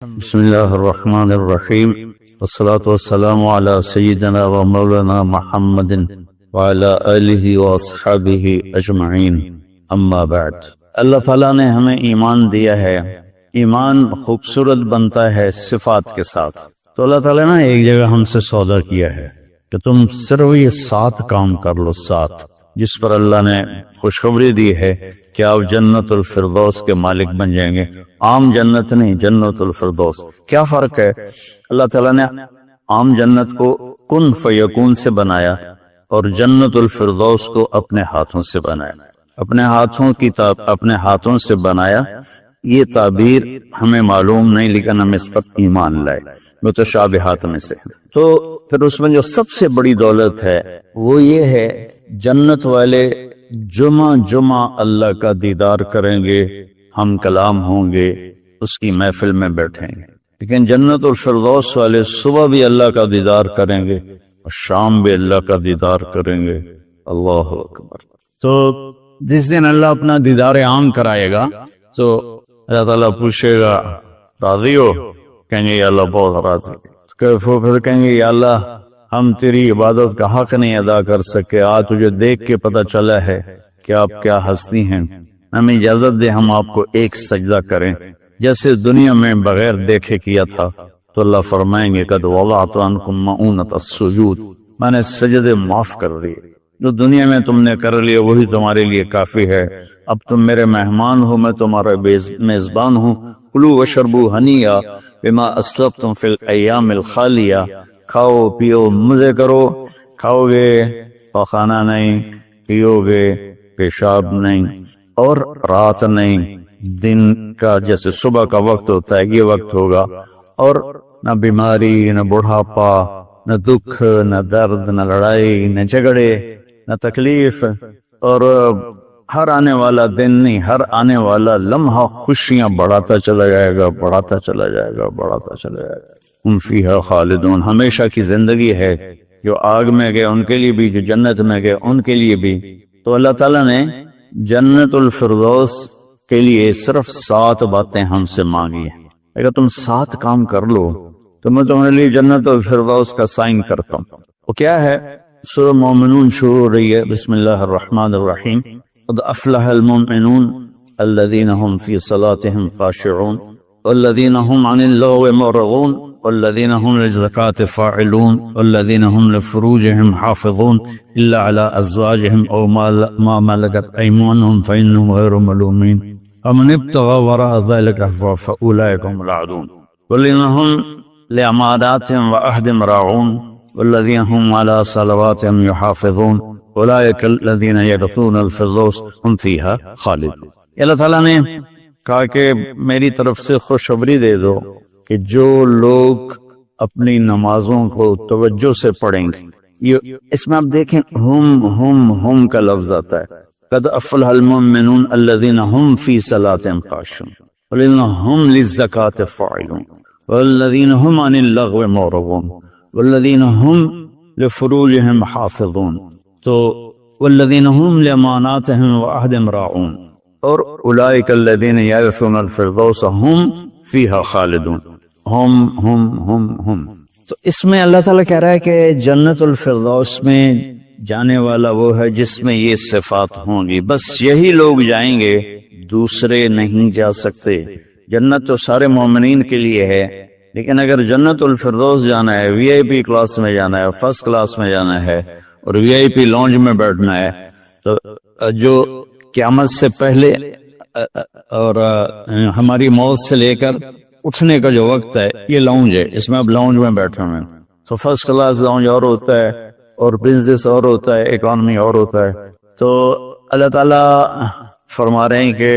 بسم الله الرحمن الرحيم والصلاة والسلام على سيدنا ومولانا محمد وعلى آله وأصحابه أجمعين اما بعد۔ اللہ تعالیٰ نے ہمیں ایمان دیا ہے، ایمان خوبصورت بنتا ہے صفات کے ساتھ۔ تو اللہ تعالیٰ نے ایک جگہ ہم سے سودا کیا ہے کہ تم صرف یہ 7 کام کر لو، 7 جس پر اللہ نے خوشخبری دی ہے کہ آپ جنت الفردوس کے مالک بن جائیں گے۔ عام جنت نہیں، جنت الفردوس۔ کیا فرق ہے؟ اللہ تعالیٰ نے عام جنت کو کن فیکون سے بنایا اور جنت الفردوس کو اپنے ہاتھوں سے بنایا۔ اپنے ہاتھوں سے بنایا، یہ تعبیر ہمیں معلوم نہیں لیکن ہم اس پر ایمان لائے، متشابہات میں سے۔ تو پھر اس میں جو سب سے بڑی دولت ہے وہ یہ ہے، جنت والے جمعہ اللہ کا دیدار کریں گے، ہم کلام ہوں گے، اس کی محفل میں بیٹھیں گے۔ لیکن جنت الفردوس والے صبح بھی اللہ کا دیدار کریں گے اور شام بھی اللہ کا دیدار کریں گے۔ اللہ اکبر۔ تو جس دن اللہ اپنا دیدار عام کرائے گا تو اللہ تعالیٰ پوچھے گا راضی ہو؟ کہیں گے یا اللہ بہت راضی۔ پھر کہیں گے یا اللہ ہم تیری عبادت کا حق نہیں ادا کر سکے، آج تجھے دیکھ کے پتہ چلا ہے کہ آپ کیا ہستی ہیں، ہمیں اجازت دے ہم آپ کو ایک سجدہ کریں جیسے دنیا میں بغیر دیکھے کیا تھا۔ تو اللہ فرمائیں گے قد وضعت عنکم مؤونۃ السجود، میں نے سجدے معاف کر دیے، جو دنیا میں تم نے کر لیا وہی تمہارے لیے کافی ہے۔ اب تم میرے مہمان ہو، میں تمہارا میزبان ہوں۔ کلوا واشربوا ہنیئا بما اسلفتم فی الایام الخالیہ، کھاؤ پیو مزے کرو، کھاؤ گے پخانا نہیں، پیو گے پیشاب نہیں، اور رات نہیں، دن کا جیسے صبح کا وقت ہوتا ہے یہ وقت ہوگا، اور نہ بیماری، نہ بڑھاپا، نہ دکھ، نہ درد، نہ لڑائی، نہ جھگڑے، نہ تکلیف، اور ہر آنے والا دن نہیں، ہر آنے والا لمحہ خوشیاں بڑھاتا چلا جائے گا، بڑھاتا چلا جائے گا، بڑھاتا چلا جائے گا۔ ہم فیہا خالدون، ہمیشہ کی زندگی ہے، جو آگ میں گئے ان کے لیے بھی، جو جنت میں گئے ان کے لیے بھی۔ تو اللہ تعالیٰ نے جنت الفردوس کے لیے صرف 7 باتیں ہم سے مانگی ہیں۔ اگر تم 7 کام کر لو تو میں تمہارے لیے جنت الفردوس کا سائن کرتا ہوں۔ وہ کیا ہے؟ سورہ مومنون شروع ہو رہی ہے، بسم اللہ الرحمن الرحیم۔ قد افلح المؤمنون الذین هم فی صلاتهم خاشعون والذین هم عن اللغو معرضون والذین هم للزکاة فاعلون والذین هم لفروجهم حافظون الا على ازواجهم او ما ملكت ايمانهم فانهم غير ملومين ومن ابتغى وراء ذلك فاولئك هم العادون والذین هم لأماناتهم وعهدهم راعون والذین هم على صلواتهم يحافظون اولئک الذین یرثون الفردوس هم فیہا خالدون۔ اللہ تعالیٰ نے کہا کہ میری طرف سے خوشخبری دے دو کہ جو لوگ اپنی نمازوں کو توجہ سے پڑھیں گے، یہ اس میں آپ دیکھیں ہم کا لفظ آتا ہے۔ قد افلح المؤمنون الذین هم فی صلاتهم خاشعون والذین هم للزکاة فاعلون والذین هم عن اللغو معرضون والذین هم لفروجهم حافظون، تو والذین هم لأماناتهم وعهدهم راعون، اور اولئک الذین یرثون الفردوس هم فیہا خالدون۔ ہم تو اس میں اللہ تعالیٰ کہہ رہا ہے کہ جنت الفردوس میں جانے والا وہ ہے جس میں یہ صفات ہوں گی، بس یہی لوگ جائیں گے، دوسرے نہیں جا سکتے۔ جنت تو سارے مومنین کے لیے ہے، لیکن اگر جنت الفردوس جانا ہے، وی آئی پی کلاس میں جانا ہے، فرسٹ کلاس میں جانا ہے اور وی آئی پی لانج میں بیٹھنا ہے، تو جو قیامت سے پہلے اور ہماری موت سے لے کر اٹھنے کا جو وقت ہے یہ لاؤنج ہے، اس میں اب لاؤنج میں بیٹھے ہوئے ہیں۔ تو فرسٹ کلاس لاؤنج اور ہوتا ہے اور بزنس اور ہوتا ہے، اکانومی اور ہوتا ہے۔ تو اللہ تعالیٰ فرما رہے ہیں کہ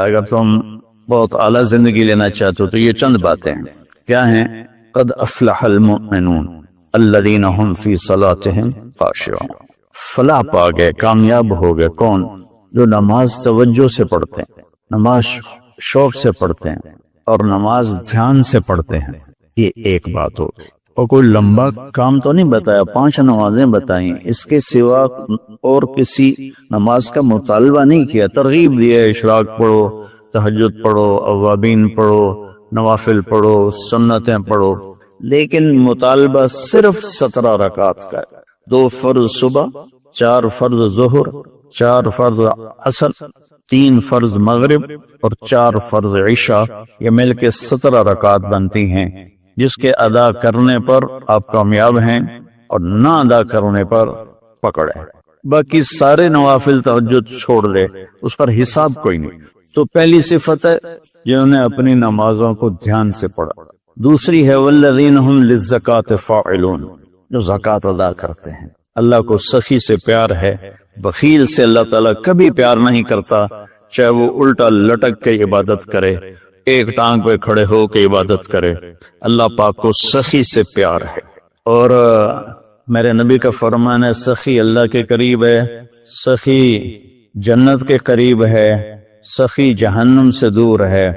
اگر تم بہت اعلیٰ زندگی لینا چاہتے ہو تو یہ چند باتیں ہیں۔ کیا ہیں؟ قد افلح المؤمنون الذین هم فی صلاتهم خاشعون، فلاح پا گئے، کامیاب ہو گئے کون؟ جو نماز توجہ سے پڑھتے ہیں، نماز شوق سے پڑھتے ہیں اور نماز دھیان سے پڑھتے ہیں۔ یہ ایک بات ہو گئی، اور کوئی لمبا کام تو نہیں بتایا، 5 نمازیں بتائیں، اس کے سوا اور کسی نماز کا مطالبہ نہیں کیا، ترغیب دیا، اشراق پڑھو، تہجد پڑھو، اوابین پڑھو، نوافل پڑھو، سنتیں پڑھو، لیکن مطالبہ صرف 17 رکعات کا ہے۔ 2 فرض صبح، 4 فرض ظہر، 4 فرض عصر، 3 فرض مغرب اور 4 فرض عشاء، یہ مل کے 17 رکعات بنتی ہیں، جس کے ادا کرنے پر آپ کامیاب ہیں اور نہ ادا کرنے پر پکڑ ہے۔ باقی سارے نوافل تہجد چھوڑ دے، اس پر حساب کوئی نہیں۔ تو پہلی صفت ہے جنہوں نے اپنی نمازوں کو دھیان سے پڑھا۔ دوسری ہے والذین ہم للزکاۃ فاعلون، جو زکوٰۃ ادا کرتے ہیں۔ اللہ کو سخی سے پیار ہے، بخیل سے اللہ تعالیٰ کبھی پیار نہیں کرتا، چاہے وہ الٹا لٹک کے عبادت کرے، ایک ٹانگ پہ کھڑے ہو کے عبادت کرے، اللہ پاک کو سخی سے پیار ہے۔ اور میرے نبی کا فرمان ہے سخی اللہ کے قریب ہے، سخی جنت کے قریب ہے، سخی جہنم سے دور ہے،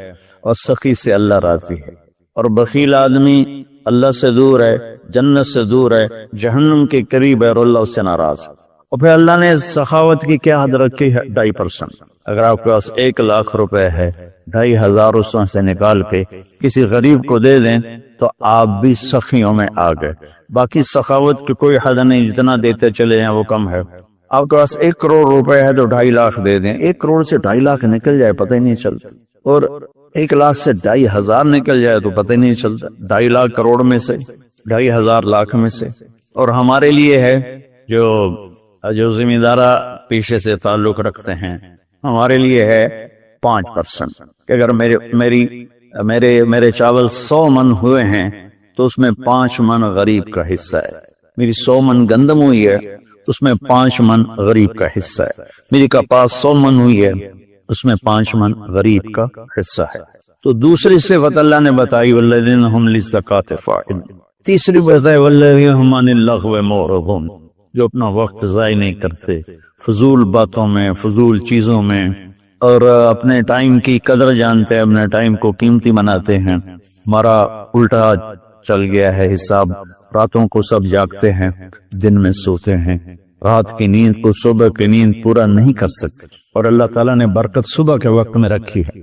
اور سخی سے اللہ راضی ہے۔ اور بخیل آدمی اللہ سے دور ہے، جنت سے دور ہے، جہنم کے قریب ہے اور اللہ اس سے ناراض ہے۔ اور پھر اللہ نے سخاوت کی کیا حد رکھی ہے؟ 2.5%۔ اگر آپ کے پاس 1 لاکھ روپے ہے، 2,500 اس میں سے نکال کے کسی غریب کو دے دیں تو آپ بھی سخیوں میں آ گئے۔ باقی سخاوت کی کوئی حد نہیں، جتنا دیتے چلے ہیں وہ کم ہے۔ آپ کے پاس 1 کروڑ روپے ہے تو 2.5 لاکھ دے دیں، 1 کروڑ سے 2.5 لاکھ نکل جائے پتہ ہی نہیں چلتا، اور 1 لاکھ سے 2,500 نکل جائے تو پتہ ہی نہیں چلتا، 2.5 لاکھ کروڑ میں سے، 2,500 لاکھ میں سے۔ اور ہمارے لیے ہے جو ذمہ دارہ پیشے سے تعلق رکھتے ہیں، ہمارے لیے ہے 5%، کہ اگر میرے چاول 100 من ہوئے ہیں تو اس میں 5 من غریب کا حصہ ہے، میری 100 من گندم ہوئی ہے اس میں 5 من غریب کا حصہ ہے، میری کپاس 100 من ہوئی ہے اس میں 5 من غریب کا حصہ ہے۔ تو دوسری صفت اللہ نے بتائی والذین ہم للزکاۃ فاعلون۔ تیسری بتائی والذین ہم عن اللغو معرضون، جو اپنا وقت ضائع نہیں کرتے فضول باتوں میں، فضول چیزوں میں، اور اپنے ٹائم کی قدر جانتے ہیں، اپنے ٹائم کو قیمتی بناتے ہیں۔ ہمارا الٹا چل گیا ہے حساب، راتوں کو سب جاگتے ہیں، دن میں سوتے ہیں، رات کی نیند کو صبح کی نیند پورا نہیں کر سکتے، اور اللہ تعالیٰ نے برکت صبح کے وقت میں رکھی ہے۔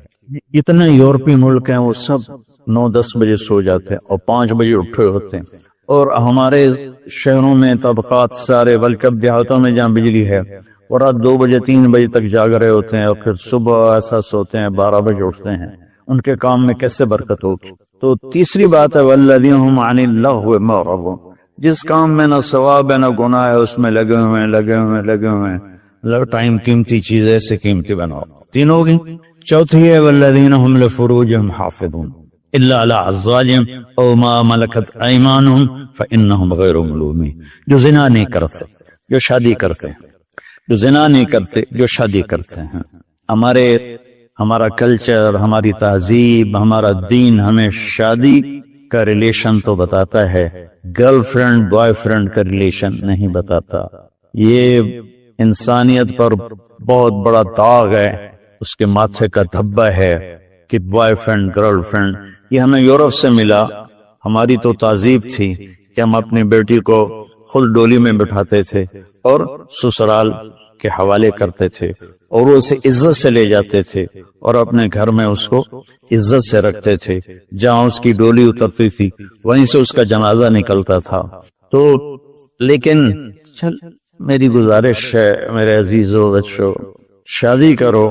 اتنے یورپی ملک ہیں وہ سب 9-10 بجے سو جاتے ہیں اور 5 بجے اٹھے ہوتے ہیں، اور ہمارے شہروں میں طبقات سارے، بلکہ اب دیہاتوں میں جہاں بجلی ہے اور رات 2 بجے 3 بجے تک جاگ رہے ہوتے ہیں، اور پھر صبح ایسا سوتے ہیں 12 بجے اٹھتے ہیں، ان کے کام میں کیسے برکت ہوگی؟ تو تیسری بات ہے والذین ہم عن اللغو معرضون، جس کام میں نہ ثواب ہے نہ گناہ ہے اس میں لگے ہوئے ہیں۔ ٹائم قیمتی چیز ایسے قیمتی بناؤ۔ 3 ہوگی۔ چوتھی ہے والذین ہم لفروجہم حافظون الا علی ازواجہم او ما ملکت ایمانہم فانہم غیر ملومین، جو زنا نہیں کرتے، جو شادی کرتے ہیں، جو زنا نہیں کرتے، جو شادی کرتے ہیں۔ ہمارا کلچر، ہماری تہذیب، ہمارا دین ہمیں شادی کا ریلیشن تو بتاتا ہے، گرل فرینڈ بوائے فرینڈ کا ریلیشن نہیں بتاتا۔ یہ انسانیت پر بہت بڑا داغ ہے، اس کے ماتھے کا دھبا ہے کہ بوائے فرینڈ گرل فرینڈ، یہ ہمیں یورپ سے ملا۔ ہماری تو تہذیب تھی کہ ہم اپنی بیٹی کو خود ڈولی میں بٹھاتے تھے اور سسرال کے حوالے کرتے تھے، اور وہ اسے عزت سے لے جاتے تھے اور اپنے گھر میں اس کو عزت سے رکھتے تھے، جہاں اس کی ڈولی اترتی تھی وہیں سے اس کا جنازہ نکلتا تھا۔ تو لیکن میری گزارش ہے میرے عزیزو بچو، شادی کرو،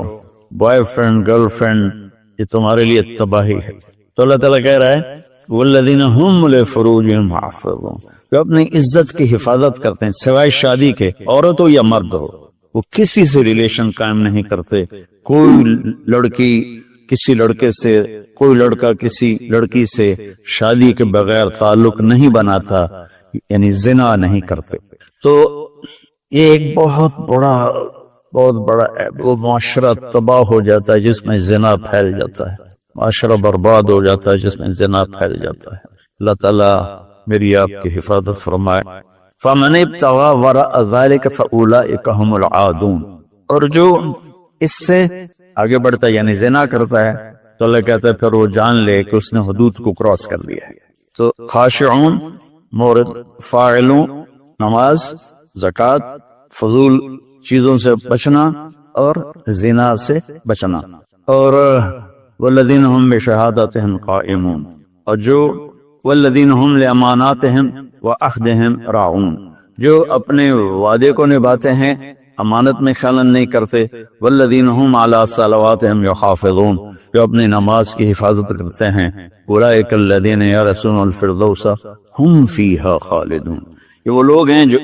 بوائے فرینڈ گرل فرینڈ یہ تمہارے لیے تباہی ہے۔ تو اللہ تعالیٰ کہہ رہا ہے والذین ہم لفروجہم حافظون، جو اپنی عزت کی حفاظت کرتے ہیں سوائے شادی کے، عورت ہو یا مرد ہو، وہ کسی سے ریلیشن قائم نہیں کرتے۔ کوئی لڑکی کسی لڑکے سے، کوئی لڑکا کسی لڑکی سے شادی کے بغیر تعلق نہیں بناتا، یعنی زنا نہیں کرتے۔ تو یہ ایک بہت بڑا وہ معاشرہ تباہ ہو جاتا ہے جس میں زنا پھیل جاتا ہے، معاشرہ برباد ہو جاتا ہے جس میں زنا پھیل جاتا ہے۔ اللہ تعالیٰ میری آپ کی حفاظت فرمائے۔ فَمَنِ ابْتَغَىٰ وَرَاءَ ذَلِكَ فَأُولَٰئِكَ هُمُ الْعَادُونَ، اور جو اس سے آگے بڑھتا ہے یعنی زنا کرتا ہے تو اللہ کہتا ہے پھر وہ جان لے کہ اس نے حدود کو کراس کر دیا ہے۔ تو خاشعون، مورد، فاعلون، نماز، زکوٰۃ، فضول چیزوں سے بچنا اور زنا سے بچنا۔ اور والذین هم بشہادتہم قائمون، اور جو والذین هم لاماناتہم وعہدہم راعون، جو اپنے وعدے کو نبھاتے ہیں، امانت میں خیانت نہیں کرتے، والذین هم علی صلواتہم یحافظون، جو اپنی نماز کی حفاظت کرتے ہیں، اولئک الذین یرثون الفردوس هم فیہا خالدون، یہ وہ لوگ ہیں جو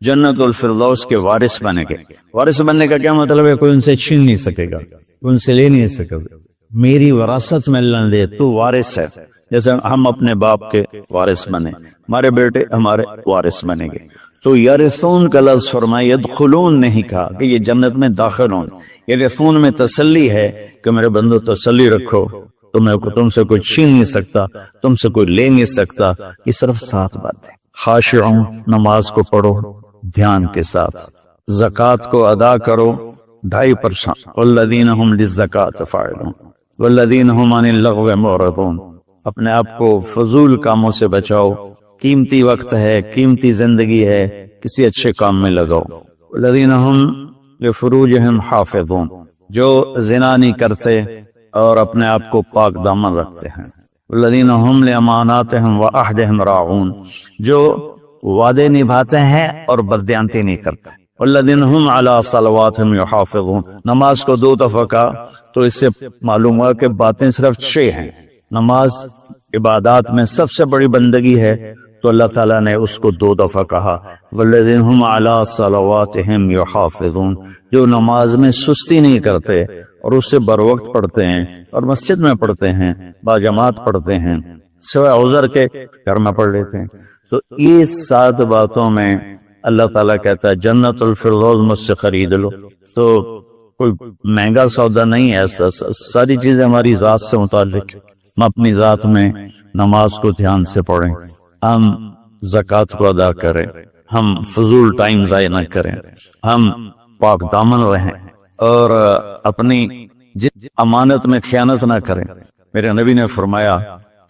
جنت الفردوس کے وارث بنے گے۔ وارث بننے کا کیا مطلب ہے؟ کوئی ان سے چھین نہیں سکے گا، کوئی ان سے لے نہیں سکے گا، میری وراثت میں اللہ نے دے، تو وارث ہے، جیسے ہم اپنے باپ کے وارث بنے، ہمارے بیٹے ہمارے وارث بنیں گے۔ تو یرثون کا لفظ فرمایا، یدخلون نہیں کہا کہ یہ جنت میں داخل ہوں، یرثون میں تسلی ہے کہ میرے بندو تسلی رکھو، تم سے کوئی چھین نہیں سکتا، تم سے کوئی لے نہیں سکتا، یہ صرف 7 باتیں۔ خاشعون، نماز کو پڑھو دھیان کے ساتھ، زکوٰۃ کو ادا کرو 2.5%، والذین هم للزکاۃ فاعلون والذین هم عن اللغو معرضون، اپنے آپ کو فضول کاموں سے بچاؤ، قیمتی وقت ہے، قیمتی زندگی ہے، کسی اچھے کام میں لگاؤ۔ والذین هم لفروجہم حافظون، جو زنا نہیں کرتے اور اپنے آپ کو پاک دامن رکھتے ہیں۔ والذین هم لاماناتہم وعہدہم راعون، جو وعدے نبھاتے ہیں اور بددیانتی نہیں کرتے۔ والذین هم علی صلواتہم یحافظون، نماز کو 2 دفعہ کہا تو اس سے معلوم ہوا کہ باتیں صرف 6 ہیں۔ نماز عبادات میں سب سے بڑی بندگی ہے، تو اللہ تعالیٰ نے اس کو 2 دفعہ کہا، والذین هم علی صلواتہم یحافظون، جو نماز میں سستی نہیں کرتے اور اس سے بر وقت پڑھتے ہیں، اور مسجد میں پڑھتے ہیں، باجماعت پڑھتے ہیں، سوائے عذر کے گھر میں پڑھ لیتے ہیں۔ تو یہ 7 باتوں میں اللہ تعالیٰ کہتا ہے جنت الفردوس مجھ سے خرید لو۔ تو کوئی مہنگا سودا نہیں ہے، ساری چیزیں ہماری ذات سے متعلق۔ ہم اپنی ذات میں نماز کو دھیان سے پڑھیں، ہم زکوٰۃ کو ادا کریں، ہم فضول ٹائم ضائع نہ کریں، ہم پاک دامن رہیں، اور اپنی امانت میں خیانت نہ کریں۔ میرے نبی نے فرمایا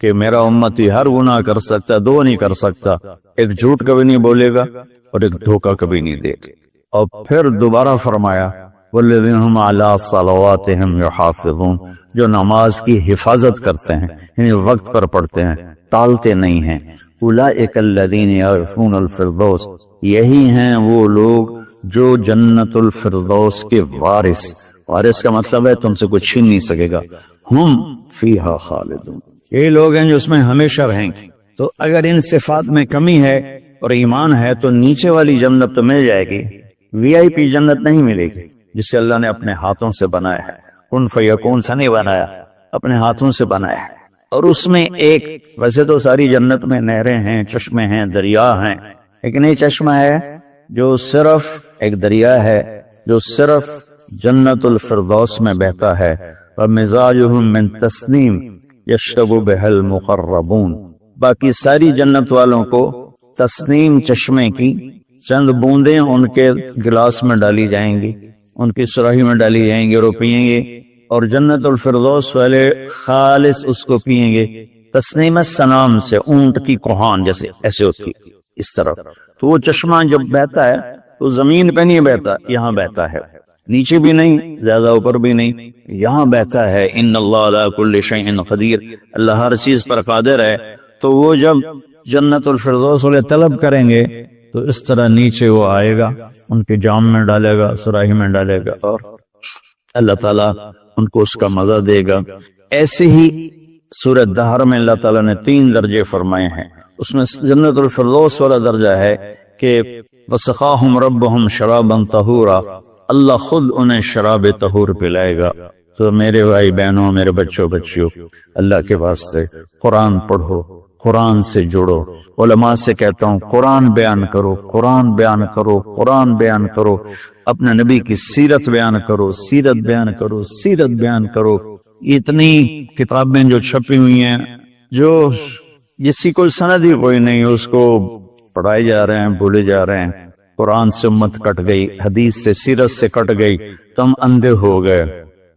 کہ میرا امتی ہر گناہ کر سکتا ہے، 2 نہیں کر سکتا، ایک جھوٹ کبھی نہیں بولے گا اور ایک دھوکہ کبھی نہیں دے گا۔ اور پھر دوبارہ فرمایا والذین هم علی صلواتہم یحافظون، جو نماز کی حفاظت کرتے ہیں، یعنی وقت پر پڑھتے ہیں، ٹالتے نہیں ہیں۔ اولئک الذین یرثون الفردوس، یہی ہیں وہ لوگ جو جنت الفردوس کے وارث کا مطلب ہے تم سے کوئی چھین نہیں سکے گا، ہم فیہا خالدون، یہ لوگ ہیں جو اس میں ہمیشہ رہیں گے۔ تو اگر ان صفات میں کمی ہے اور ایمان ہے تو نیچے والی جنت تو مل جائے گی، VIP جنت نہیں ملے گی، جسے اللہ نے اپنے ہاتھوں سے بنایا ہے، کن فیکون سے نہیں بنایا، اپنے ہاتھوں سے بنایا ہے۔ اور اس میں ایک، ویسے تو ساری جنت میں نہریں ہیں، چشمے ہیں، دریا ہیں، لیکن ایک چشمہ ہے جو صرف ایک دریا ہے جو صرف جنت الفردوس میں بہتا ہے، وَمِزَاجُهُم مِّن تَسْنِيمٍ يَشْرَبُ بِهَا الْمُقَرَّبُونَ، باقی ساری جنت والوں کو تسنیم چشمے کی چند بوندیں ان کے گلاس میں ڈالی جائیں گی، ان کی سراہی میں ڈالی جائیں گی اور وہ پیئیں گے، اور جنت الفردوس والے خالص اس کو پیئیں گے، تسنیم السنام سے، اونٹ کی کوہان جیسے ایسے ہوتی ہے اس طرح۔ تو وہ چشمہ جب بہتا ہے تو زمین پہ نہیں بہتا، یہاں بہتا ہے، نیچے بھی نہیں، زیادہ اوپر بھی نہیں، یہاں بہتا ہے۔ ان اللہ علی کل شیء قدیر، اللہ ہر چیز پر قادر ہے۔ تو وہ جب جنت الفردوس والے طلب کریں گے تو اس طرح نیچے وہ آئے گا، ان کے جام میں ڈالے گا، سراہی میں ڈالے گا، اور اللہ تعالیٰ ان کو اس کا مزہ دے گا۔ ایسے ہی سورہ دہر میں اللہ تعالیٰ نے 3 درجے فرمائے ہیں، اس میں جنت الفردوس والا درجہ ہے کہ وَسَقَاهُمْ رَبُّهُمْ شَرَابًا طَهُورًا، اللہ خود انہیں شراب طہور پلائے گا۔ تو میرے بھائی بہنوں، میرے بچوں، اللہ کے واسطے قرآن پڑھو، قرآن سے جڑو۔ علماء سے کہتا ہوں قرآن بیان کرو، قرآن بیان کرو، قرآن بیان کرو، اپنے نبی کی سیرت بیان کرو، سیرت بیان کرو، سیرت بیان کرو۔ اتنی کتابیں جو چھپی ہوئی ہیں، جو جس کی کوئی سند ہی کوئی نہیں، اس کو پڑھائے جا رہے ہیں، بھولے جا رہے ہیں۔ قرآن سے امت کٹ گئی، حدیث سے، سیرت سے کٹ گئی، تو ہم اندھے ہو گئے۔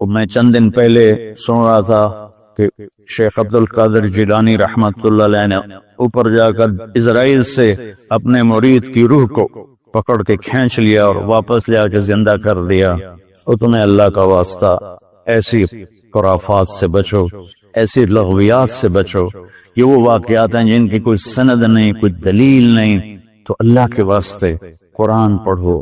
میں چند دن پہلے سن رہا تھا کہ شیخ عبد القادر جیلانی رحمت اللہ علیہ نے اوپر جا کر اسرائیل سے اپنے مرید کی روح کو پکڑ کے کھینچ لیا اور واپس لے آ کے زندہ کر دیا۔ اور تمہیں اللہ کا واسطہ ایسی خرافات سے بچو، ایسی لغویات سے بچو۔ یہ وہ واقعات ہیں جن کی کوئی سند نہیں، کوئی دلیل نہیں، تو اللہ کے واسطے قرآن پڑھو،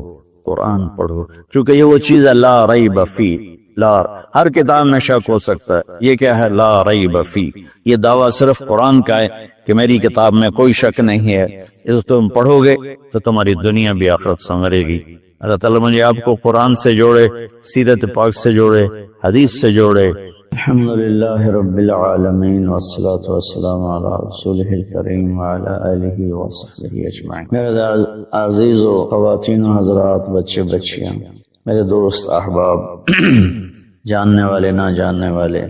قرآن پڑھو، چونکہ یہ وہ چیز ہے لا ریب فی، لا، ہر کتاب میں شک ہو سکتا ہے، یہ کیا ہے؟ لا ریب فی، یہ دعویٰ صرف قرآن کا ہے کہ میری کتاب میں کوئی شک نہیں ہے، اس تم پڑھو گے تو تمہاری دنیا بھی آخرت سنورے گی۔ اللہ تعالیٰ مجھے آپ کو قرآن سے جوڑے، سیرت پاک سے جوڑے، حدیث سے جوڑے۔ الحمدللہ رب العالمین والصلاة والسلام علی رسولہ الکریم وعلی آلہ وصحبہ اجمعین۔ میرے عزیز و خواتین و حضرات، بچے بچیاں، میرے دوست احباب، جاننے والے نہ جاننے والے،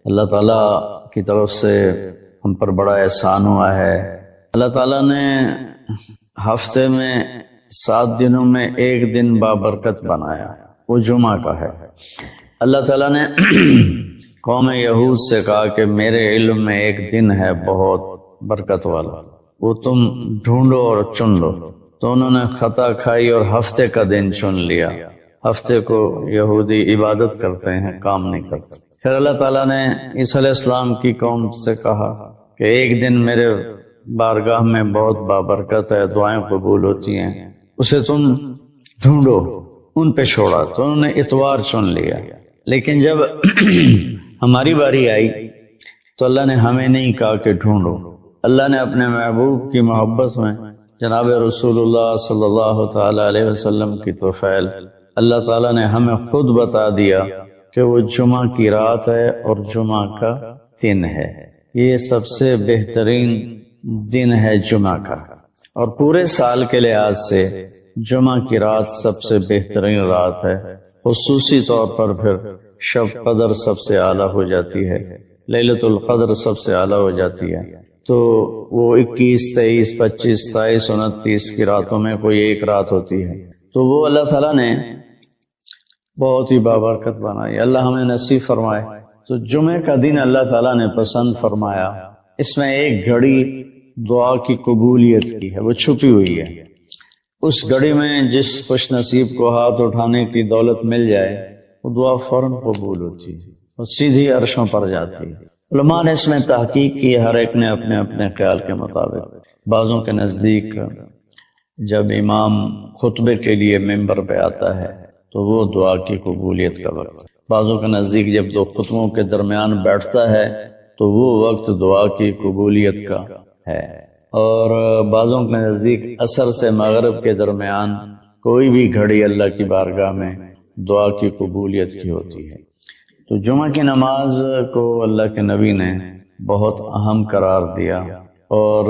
اللہ تعالیٰ کی طرف سے ہم پر بڑا احسان ہوا ہے۔ اللہ تعالیٰ نے ہفتے میں 7 دنوں میں ایک دن بابرکت بنایا، وہ جمعہ کا ہے۔ اللہ تعالیٰ نے قوم یہود سے کہا کہ میرے علم میں ایک دن ہے بہت برکت والا، وہ تم ڈھونڈو اور چن لو، تو انہوں نے خطا کھائی اور ہفتے کا دن چن لیا۔ ہفتے کو یہودی عبادت کرتے ہیں، کام نہیں کرتے۔ پھر اللہ تعالیٰ نے عیسیٰ علیہ السلام کی قوم سے کہا کہ ایک دن میرے بارگاہ میں بہت بابرکت ہے، دعائیں قبول ہوتی ہیں، اسے تم ڈھونڈو، ان پہ چھوڑا، تو انہوں نے اتوار چن لیا۔ لیکن جب ہماری باری آئی تو اللہ نے ہمیں نہیں کہا کہ ڈھونڈو، اللہ نے اپنے محبوب کی محبت میں جناب رسول اللہ صلی اللہ تعالی علیہ وسلم کی توفیل، اللہ تعالیٰ نے ہمیں خود بتا دیا کہ وہ جمعہ کی رات ہے اور جمعہ کا دن ہے۔ یہ سب سے بہترین دن ہے جمعہ کا، اور پورے سال کے لحاظ سے جمعہ کی رات سب سے بہترین رات ہے۔ خصوصی طور پر پھر شب قدر سب سے اعلیٰ ہو جاتی ہے، لیلۃ القدر سب سے اعلیٰ ہو جاتی ہے۔ تو وہ 21، 23، 25، 27، 29 کی راتوں میں کوئی ایک رات ہوتی ہے، تو وہ اللہ تعالیٰ نے بہت ہی بابرکت بنائی، اللہ ہمیں نصیب فرمائے۔ تو جمعے کا دن اللہ تعالیٰ نے پسند فرمایا، اس میں ایک گھڑی دعا کی قبولیت کی ہے، وہ چھپی ہوئی ہے۔ اس گھڑی میں جس خوش نصیب کو ہاتھ اٹھانے کی دولت مل جائے، وہ دعا فوراً قبول ہوتی ہے، وہ سیدھی عرشوں پر جاتی ہے۔ علماء نے اس میں تحقیق کی، ہر ایک نے اپنے اپنے خیال کے مطابق۔ بعضوں کے نزدیک جب امام خطبے کے لیے ممبر پہ آتا ہے تو وہ دعا کی قبولیت کا وقت، بعضوں کے نزدیک جب 2 خطبوں کے درمیان بیٹھتا ہے تو وہ وقت دعا کی قبولیت کا ہے، اور بعضوں کے نزدیک عصر سے مغرب کے درمیان کوئی بھی گھڑی اللہ کی بارگاہ میں دعا کی قبولیت کی ہوتی ہے۔ تو جمعہ کی نماز کو اللہ کے نبی نے بہت اہم قرار دیا، اور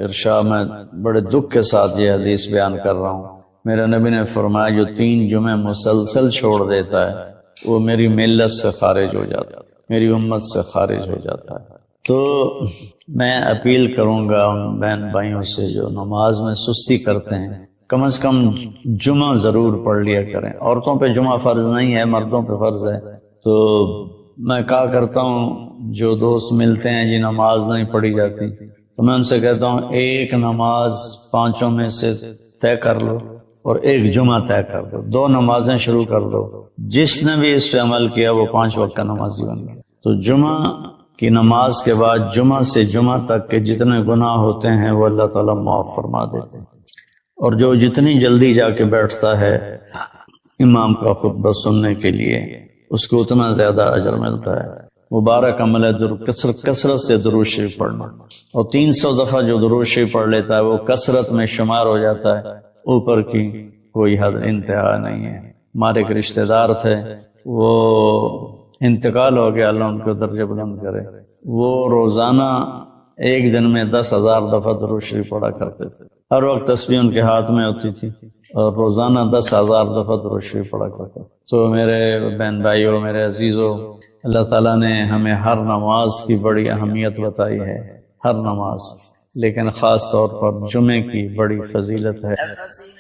ارشاد میں بڑے دکھ کے ساتھ یہ حدیث بیان کر رہا ہوں۔ میرے نبی نے فرمایا جو 3 جمعے مسلسل چھوڑ دیتا ہے وہ میری ملت سے خارج ہو جاتا ہے، میری امت سے خارج ہو جاتا ہے۔ تو میں اپیل کروں گا ان بہن بھائیوں سے جو نماز میں سستی کرتے ہیں، کم از کم جمعہ ضرور پڑھ لیا کریں۔ عورتوں پہ جمعہ فرض نہیں ہے، مردوں پہ فرض ہے۔ تو میں کہا کرتا ہوں جو دوست ملتے ہیں جی نماز نہیں پڑھی جاتی، تو میں ان سے کہتا ہوں ایک نماز 5 میں سے طے کر لو اور ایک جمعہ طے کر دو، 2 نمازیں شروع کر دو، جس نے بھی اس پہ عمل کیا وہ 5 وقت کا نمازی بن گیا۔ تو جمعہ کی نماز کے بعد جمعہ سے جمعہ تک کے جتنے گناہ ہوتے ہیں وہ اللہ تعالیٰ معاف فرما دیتے ہیں، اور جو جتنی جلدی جا کے بیٹھتا ہے امام کا خطبہ سننے کے لیے اس کو اتنا زیادہ اجر ملتا ہے۔ مبارک عمل ہے کثرت سے درود شریف پڑھنا، اور 300 دفعہ جو درود شریف پڑھ لیتا ہے وہ کثرت میں شمار ہو جاتا ہے، اوپر کی کوئی حد انتہا نہیں ہے۔ ہمارے ایک رشتہ دار تھے، وہ انتقال ہو گیا، اللہ ان کو درجہ بلند کرے، وہ روزانہ ایک دن میں 10,000 دفعہ درود شریف پڑھا کرتے تھے، ہر وقت تسبیح ان کے ہاتھ میں ہوتی تھی، اور روزانہ 10,000 دفعہ درود شریف پڑھا کرتے۔ تو میرے بہن بھائیوں، میرے عزیزوں، اللہ تعالیٰ نے ہمیں ہر نماز کی بڑی اہمیت بتائی ہے، ہر نماز، لیکن خاص طور پر جمعے کی بڑی فضیلت ہے۔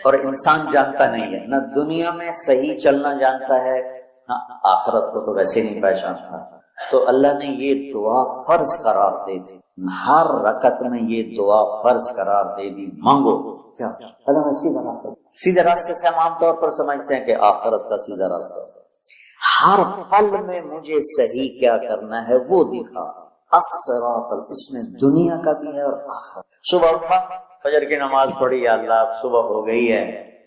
اور انسان جانتا نہیں ہے، نہ دنیا میں صحیح چلنا جانتا ہے، نہ آخرت کو تو ویسے نہیں پہچانتا۔ تو اللہ نے یہ دعا فرض قرار دے دی، ہر رکعت میں یہ دعا فرض قرار دے دی، مانگو کیا اللہ میں سیدھے راستے سے ہم عام طور پر سمجھتے ہیں کہ آخرت کا سیدھا راستہ، ہر پل میں مجھے صحیح کیا کرنا ہے وہ دکھا. الصراط، اس میں دنیا کا بھی ہے اور آخرت. صبح اٹھا، فجر کی نماز پڑھی، یا اللہ اب صبح ہو گئی ہے،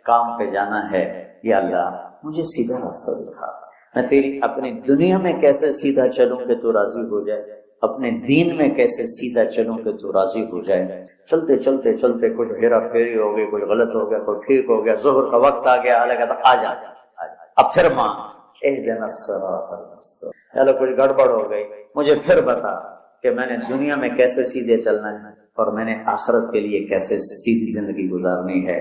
کام پہ جانا ہے، یا اللہ مجھے سیدھا راستہ دکھا. میں تیری اپنی دنیا میں کیسے سیدھا چلوں کہ تو راضی ہو جائے، اپنے دین میں کیسے سیدھا چلوں کہ تو راضی ہو جائے. چلتے چلتے چلتے کچھ ہیرا پھیری ہو گئی، کچھ غلط ہو گیا، کوئی ٹھیک ہو گیا، ظہر کا وقت آ گیا، اللہ کہتا آ جا. اب پھر مانگ، اہدنا الصراط المستقیم. چلو کچھ گڑبڑ ہو گئی، مجھے پھر بتا کہ میں نے دنیا میں کیسے سیدھے چلنا ہے اور میں نے آخرت کے لیے کیسے سیدھی زندگی گزارنی ہے.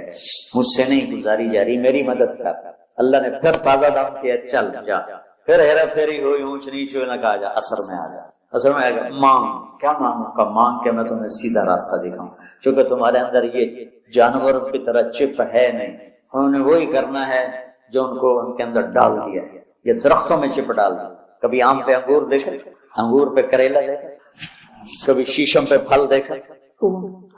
مجھ سے نہیں گزاری جا رہی، میری مدد کر. اللہ نے پھر تازہ دم کیا، چل جا. پھر ہیرا پھیری ہوئی، اونچ نیچ ہوئی، نہ کہا جا اثر میں آ جا. اصل میں آگا مانگ. کیا مانگوں کا؟ مانگ کے میں تمہیں سیدھا راستہ دکھاؤں. چونکہ تمہارے اندر یہ جانوروں کی طرح چپ ہے نہیں، انہوں نے وہی کرنا ہے جو ان کو ان کے اندر ڈال دیا ہے. یہ درختوں میں چپ ڈال دیا. کبھی آم پہ انگور دیکھا، انگور پہ کریلا دیکھا، کبھی شیشم پہ پھل دیکھا.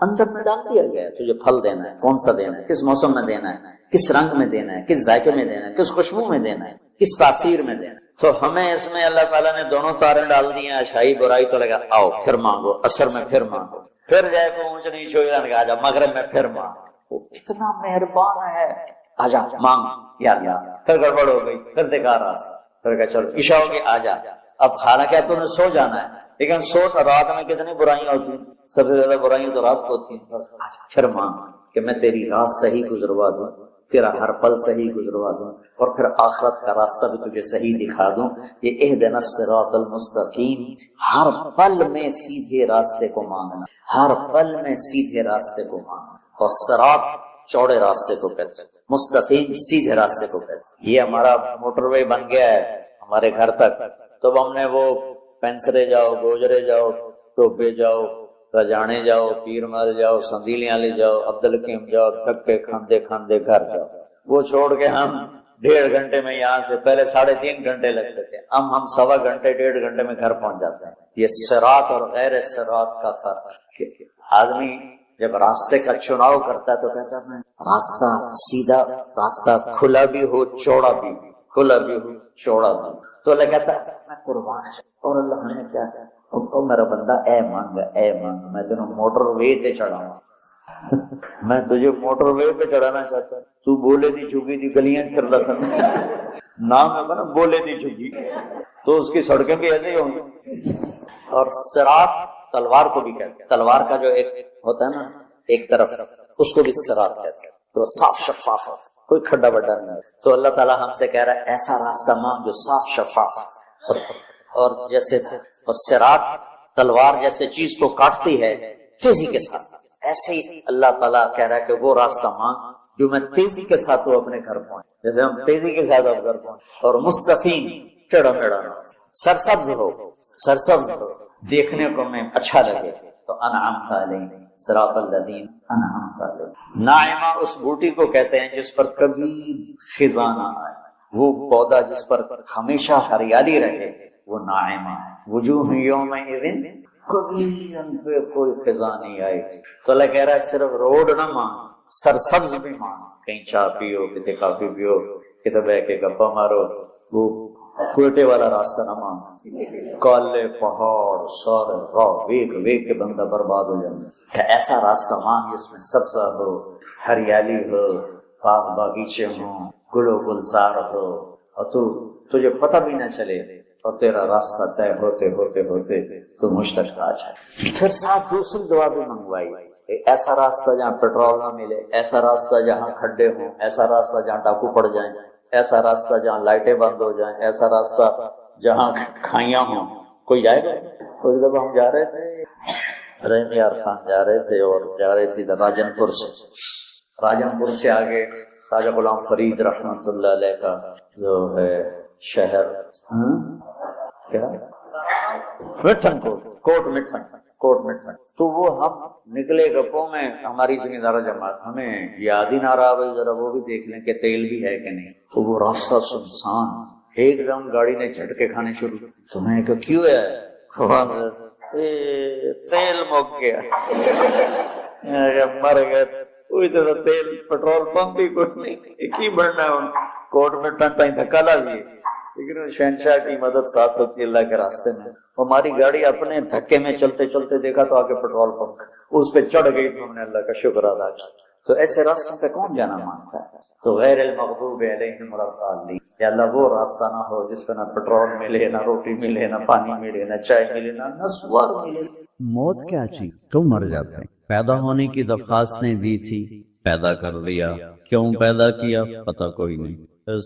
اندر میں ڈال دیا گیا ہے تجھے پھل دینا ہے، کون سا دینا ہے، کس موسم میں دینا ہے، کس رنگ میں دینا ہے، کس ذائقے میں دینا ہے، کس خوشبو میں دینا ہے، کس تاثیر میں دینا ہے. تو ہمیں اس میں اللہ تعالیٰ نے دونوں تاریں ڈال دی ہیں، اچھائی برائی. تو لگا آؤ پھر مانگو، اثر میں پھر مانگو، پھر جائے کو اونچ نیچ ہو جائے گا، مغرب میں پھر مانگو. وہ کتنا مہربان ہے. آجا مانگ یا اللہ. پھر گڑبڑ ہو گئی، پھر دیکھا راستہ، پھر کہا چلو عشاء ہوگی آجا. اب حالانکہ اب تمہیں سو جانا ہے، لیکن سوچ رات میں کتنی برائیاں ہوتی ہیں، سب سے زیادہ برائیاں تو رات کو ہوتی ہیں. پھر مانگ کہ میں تیری رات صحیح گزروا دوں، تیرا ہر پل صحیح گزروا دوں، اور پھر آخرت کا راستہ بھی تجھے صحیح دکھا دوں. یہ اہدنا الصراط المستقیم، ہر پل میں سیدھے راستے کو مانگنا، ہر پل میں سیدھے راستے کو مانگنا. اور صراط چوڑے راستے کو کہتے ہیں، مستقیم سیدھے راستے کو کہتے ہیں. یہ ہمارا موٹر وے بن گیا ہے ہمارے گھر تک. تو ہم نے وہ پینسرے جاؤ، گوجرے جاؤ، ٹوپے جاؤ، رجانے جاؤ، پیر مل جاؤ، سندیلیاں لے جاؤ، عبدالحکیم جاؤ، تھکے کھاندے کھاندے گھر جاؤ. وہ چھوڑ کے ہم 1.5 گھنٹے میں، یہاں سے پہلے 3.5 گھنٹے لگتے تھے، ہم 1.25 گھنٹے 1.5 گھنٹے میں گھر پہنچ جاتے ہیں. یہ صراط اور غیر صراط کا فرق ہے. آدمی جب راستے کا چناؤ کرتا ہے تو کہتا ہے میں راستہ سیدھا، راستہ کھلا بھی ہو چوڑا بھی، کھلا بھی ہو چوڑا بھی. تو اللہ کہتا ہے میں قربان. اور اللہ نے کیا کہا؟ او میرا بندہ اے مانگ، اے مانگ، میں تینوں موٹر وے تے چڑھاؤں. میں تجھے موٹر وے پہ چڑھانا چاہتا ہوں. تو بولے دی چکی دی گلیاں پھر رکھا نام ہے نا، بولے دی چکی، تو اس کی سڑکیں بھی ایسے ہی ہوں گی. اور صراط تلوار کو بھی کہتے ہیں. تلوار کا جو ایک ہوتا ہے نا ایک طرف، اس کو بھی صراط کہتے ہیں. تو صاف شفاف ہوتا، کوئی کھڈا بڈا نہیں. تو اللہ تعالیٰ ہم سے کہہ رہا ہے ایسا راستہ مانگ جو صاف شفاف. اور جیسے صراط تلوار جیسے چیز کو کاٹتی ہے تیزی کے ساتھ، ایسے ہی اللہ تعالیٰ کہہ رہا ہے کہ وہ راستہ مانگ جو میں تیزی کے ساتھ وہ اپنے گھر پہنچ، جیسے ہم تیزی کے ساتھ اب گھر پہنچ. اور مستقیم، ٹیڑھا میڑھا، سرسبز ہو، سرسبز ہو، دیکھنے کو میں اچھا لگے. تو انعمت علیہم صراط الذین انعمت علیہم. ناعمہ اس بوٹی کو کہتے ہیں جس پر کبھی خزاں نہ آئے، وہ پودا جس پر ہمیشہ ہریالی رہے، وہ ناعمہ ہے. وجوہ یومئذ، کبھی ان پہ کوئی خزاں نہیں آئے. تو اللہ کہہ رہا ہے صرف روڈ نہ مانگ، سرسبز بھی مانگ. کہیں چائے پیو، کتے کافی پیو، کتے بہ کے گپا مارو. وہ کوئٹے والا راستہ نہ مانگ، کالے پہاڑ سارے راہ ویک ویک کے بندہ برباد ہو جائے. کہ ایسا راستہ مانگ جس میں سبزہ ہو، ہریالی ہو، باغ باغیچے ہوں، گل و گلزار ہو، اور تجھے پتہ بھی نہ چلے، اور تیرا راستہ طے ہوتے ہوتے ہوتے تو مجھ تک آ جائے. پھر ساتھ دوسری دعا بھی منگوائی، ایسا راستہ جہاں پیٹرول نہ ملے، ایسا راستہ جہاں کھڈے ہوں، ایسا راستہ جہاں ڈاکو پڑ جائیں، ایسا راستہ جہاں لائٹیں بند ہو جائیں، ایسا راستہ جہاں کھائیاں ہوں. کوئی جائے گا؟ کوئی دفعہ ہم جا رہے تھے، رحیم یار خان جا رہے تھے، اور جا رہے تھے راجن پور سے آگے خواجہ غلام فرید رحمۃ اللہ علیہ کا جو ہے شہر، کیا مٹھن کوٹ مٹھن. تو وہ ہم نکلے گپوں میں، ہماری زمیندارہ جماعت، ہمیں یاد ہی نہ رہا بھائی ذرا وہ بھی دیکھ لیں کہ تیل بھی ہے کہ نہیں. تو وہ راستہ سنسان، ایک دم گاڑی نے جھٹکے کھانے شروع. تو میں کہ کیوں ہے؟ تیل مک گیا. مر گئے. کوئی تو تیل پٹرول پمپ بھی کوئی نہیں، ایک ہی بڑھنا ہے. کوٹ میں ٹن تائیں دھکا لا لیے، لیکن شہنشاہ کی مدد ساتھ ہوتی ہے اللہ کے راستے میں. ہماری گاڑی اپنے دھکے میں چلتے چلتے دیکھا تو آگے پیٹرول پمپ اس پہ چڑھ گئی تو ہم نے اللہ کا شکر ادا کیا. تو ایسے راستوں پہ کون جانا مانگتا ہے؟ تو غیر المغضوب علیہم ولا الضالین، یا اللہ وہ راستہ نہ ہو جس پہ نہ پیٹرول ملے، نہ روٹی ملے، نہ پانی ملے، نہ چائے ملے، نہ سوار ملے. موت کیا چیز؟ کیوں مر جاتے ہیں؟ پیدا ہونے کی درخواست نے دی تھی، پیدا کر لیا. کیوں پیدا کیا پتہ کوئی نہیں.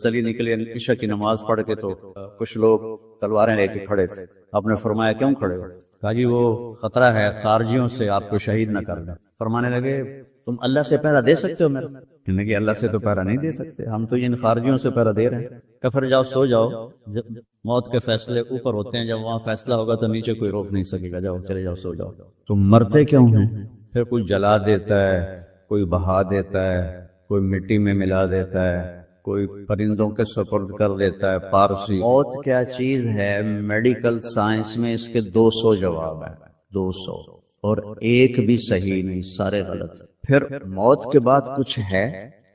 علی نکلے عشاء کی نماز پڑھ کے تو کچھ لوگ تلواریں لے کے کھڑے تھے. آپ نے فرمایا کیوں کھڑے ہو؟ کہا جی وہ خطرہ ہے خارجیوں سے، آپ کو شہید نہ کر دیں. فرمانے لگے تم اللہ سے پہرا دے سکتے ہو میرا؟ کہنے کہ اللہ سے تو پہرا نہیں دے سکتے، ہم تو ان خارجیوں سے پہرا دے رہے ہیں. کہ پھر جاؤ سو جاؤ، جب موت کے فیصلے اوپر ہوتے ہیں، جب وہاں فیصلہ ہوگا تو نیچے کوئی روک نہیں سکے گا. جاؤ چلے جاؤ سو جاؤ. تم مرتے کیوں ہیں؟ پھر کوئی جلا دیتا ہے، کوئی بہا دیتا ہے، کوئی مٹی میں ملا دیتا ہے، کوئی پرندوں کے سپرد کر دیتا ہے. پارسی موت کیا چیز ہے؟ میڈیکل سائنس میں اس کے 200 جواب ہیں، 200، اور ایک بھی صحیح نہیں، سارے غلط. پھر موت کے بعد کچھ ہے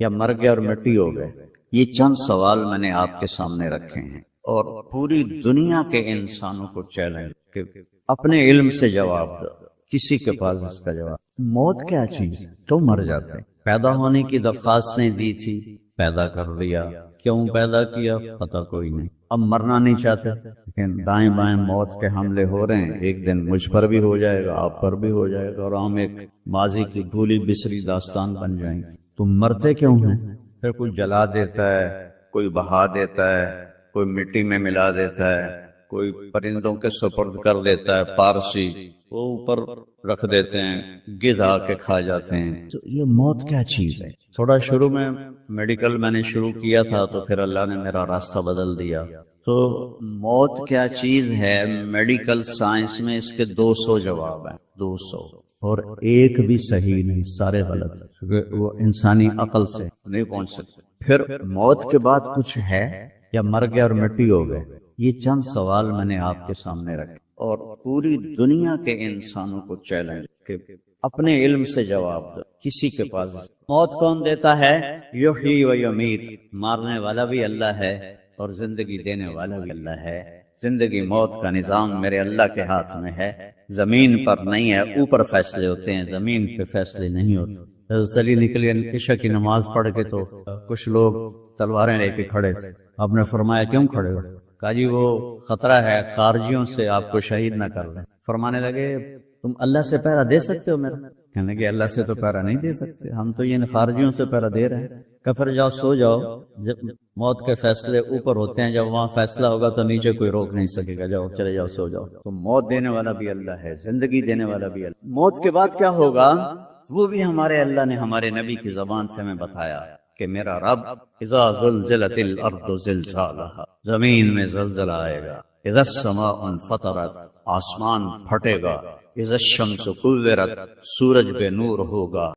یا مر گئے اور مٹی ہو گئے؟ یہ چند سوال میں نے آپ کے سامنے رکھے ہیں اور پوری دنیا کے انسانوں کو چیلنج کہ اپنے علم سے جواب دو. کسی کے پاس اس کا جواب. موت کیا چیز؟ کیوں مر جاتے ہیں؟ پیدا ہونے کی درخواست نے دی تھی، پیدا کر لیا. کیوں پیدا کیا پتہ کوئی نہیں. اب مرنا نہیں چاہتے، لیکن دائیں بائیں موت کے حملے ہو رہے ہیں. ایک دن مجھ پر بھی ہو جائے گا، آپ پر بھی ہو جائے گا، اور ہم ایک ماضی کی بھولی بسری داستان بن جائیں گے. تم مرتے کیوں ہیں؟ پھر کوئی جلا دیتا ہے، کوئی بہا دیتا ہے، کوئی مٹی میں ملا دیتا ہے، کوئی پرندوں کے سپرد کر دیتا ہے. پارسی وہ اوپر رکھ دیتے ہیں، گدھ آ کے کھا جاتے ہیں. تو یہ موت کیا چیز ہے؟ تھوڑا شروع میں میڈیکل میں نے شروع کیا تھا تو پھر اللہ نے میرا راستہ بدل دیا. تو موت کیا چیز ہے؟ میڈیکل سائنس میں اس کے 200 جواب ہیں، 200، اور ایک بھی صحیح نہیں، سارے غلط، کیونکہ وہ انسانی عقل سے نہیں پہنچ سکتے. پھر موت کے بعد کچھ ہے یا مر گئے اور مٹی ہو گئے؟ یہ چند سوال میں نے آپ کے سامنے رکھے اور پوری دنیا کے انسانوں کو چیلنج کہ اپنے علم سے جواب دو. کسی کے پاس موت کون دیتا ہے؟ یحیی و یمیت. مارنے والا بھی اللہ ہے اور زندگی دینے والا بھی اللہ ہے. زندگی موت کا نظام میرے اللہ کے ہاتھ میں ہے، زمین پر نہیں ہے. اوپر فیصلے ہوتے ہیں، زمین پہ فیصلے نہیں ہوتے. حضرت علی نکلے عشاء کی نماز پڑھ کے تو کچھ لوگ تلواریں لے کے کھڑے تھے. آپ نے فرمایا کیوں کھڑے ہو؟ کہا جی وہ خطرہ ہے خارجیوں سے، آپ کو شہید نہ کر لیں. فرمانے لگے تم اللہ سے پہرا دے سکتے ہو میرا؟ کہنے کہ اللہ سے تو پہرا نہیں دے سکتے، ہم تو ان خارجیوں سے پہرا دے رہے ہیں. کہ پھر جاؤ سو جاؤ، جب موت کے فیصلے اوپر ہوتے ہیں، جب وہاں فیصلہ ہوگا تو نیچے کوئی روک نہیں سکے گا. جاؤ چلے جاؤ سو جاؤ. تو موت دینے والا بھی اللہ ہے، زندگی دینے والا بھی اللہ. موت کے بعد کیا ہوگا وہ بھی ہمارے اللہ نے ہمارے نبی کی زبان سے ہمیں بتایا کہ میرا رب اذا زلزلت الارض زلزالها، زمین میں زلزلہ آئے گا. اذا السماء انفطرت، آسمان پھٹے گا. اذا الشمس کورت، سورج بے نور ہوگا.